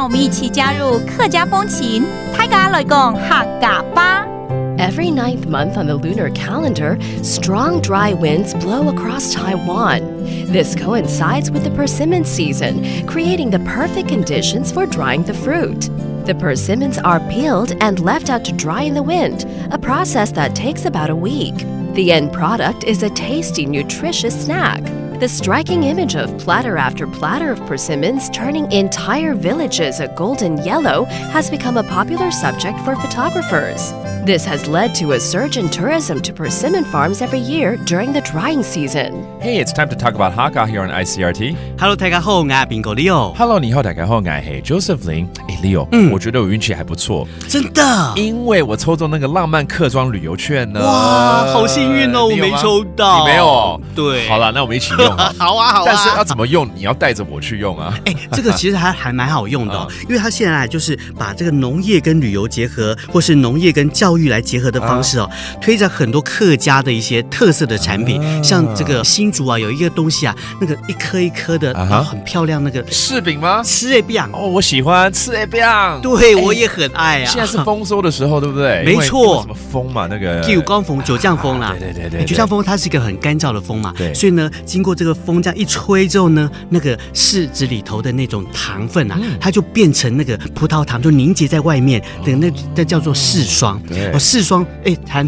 让我们一起加入客家风情，大家来讲客家吧。Every ninth month on the lunar calendar, strong dry winds blow across Taiwan. This coincides with the persimmon season, creating the perfect conditions for drying the fruit. The persimmons are peeled and left out to dry in the wind, a process that takes about a week. The end product is a tasty, nutritious snack. The striking image of platter after platter of persimmons turning entire villages a golden yellow has become a popular subject for photographers. This has led to a surge in tourism to persimmon farms every year during the drying season. Hey, it's time to talk about Hakka here on ICRT. Hello， 大家好，我是bingo Leo。Hello， 你好，大家好，我是 Joseph Lin。Leo，我觉得我运气还不错，真的，因为我抽中那个浪漫客庄旅游券呢。哇，好幸运哦，我没抽到。你没有？对。好了，那我们一起用。好啊。但是要怎么用？你要带着我去用啊。这个其实还蛮好用的哦，因为它现在就是把这个农业跟旅游结合，或是农业跟教育来结合的方式哦，推着很多客家的一些特色的产品，像这个新竹啊，有一个东西啊，那个一颗一颗的，很漂亮，那个柿饼吗？柿叶饼哦，我喜欢柿叶饼。对，我也很爱啊。现在是丰收的时候，对不对？没错。什么风嘛？那个九江风、九降风啦。对。九降风它是一个很干燥的风嘛，对。所以呢，经过这个风这样一吹之后呢，那个柿子里头的那种糖分啊，它就变成那个葡萄糖，就凝结在外面的那叫做柿霜。对。柿霜，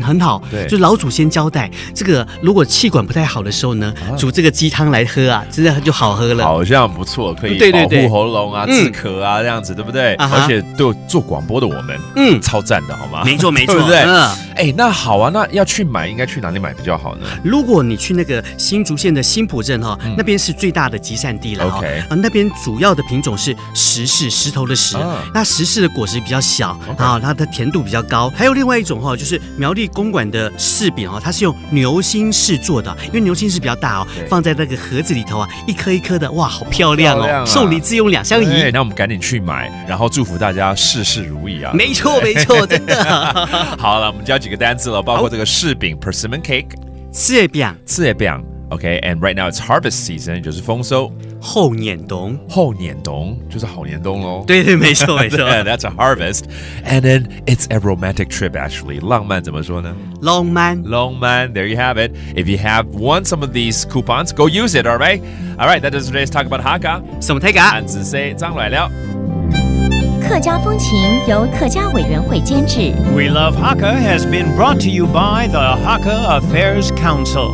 很好。对。就老祖先交代，这个如果气管不太好的时候呢，煮这个鸡汤来喝啊，真的就好喝了。好像不错，可以保护喉咙啊、止咳啊这样子，对不对？而且对做广播的我们，超赞的好吗？没错，对不对？那好啊，那要去买，应该去哪里买比较好呢？如果你去那个新竹县的新埔镇哈，那边是最大的集散地了哈。那边主要的品种是石柿，石头的石。那石柿的果实比较小，然后它的甜度比较高。还有另外一种哈，就是苗栗公馆的柿饼哈，它是用牛心柿做的，因为牛心柿比较大哦，放在那个盒子里头啊，一颗一颗的，哇，好漂亮哦！送礼自用两相宜。那我们赶紧去买，然后祝福大家事事如意啊！没错，真的。好了，我们教几个单字了，包括这个柿饼 persimmon cake， 柿叶饼 ，OK，and right now it's harvest season， 就是丰收。后年冬就是好年冬咯。对，没错。That's a harvest. And then it's a romantic trip actually. 浪漫怎么说呢？浪漫。There you have it. If you have won some of these coupons, go use it, all right? All right, that is today's talk about Hakka. 什么泰嘎？汉字 say 张来了。客家风情由客家委员会监制。We Love Hakka has been brought to you by the Hakka Affairs Council.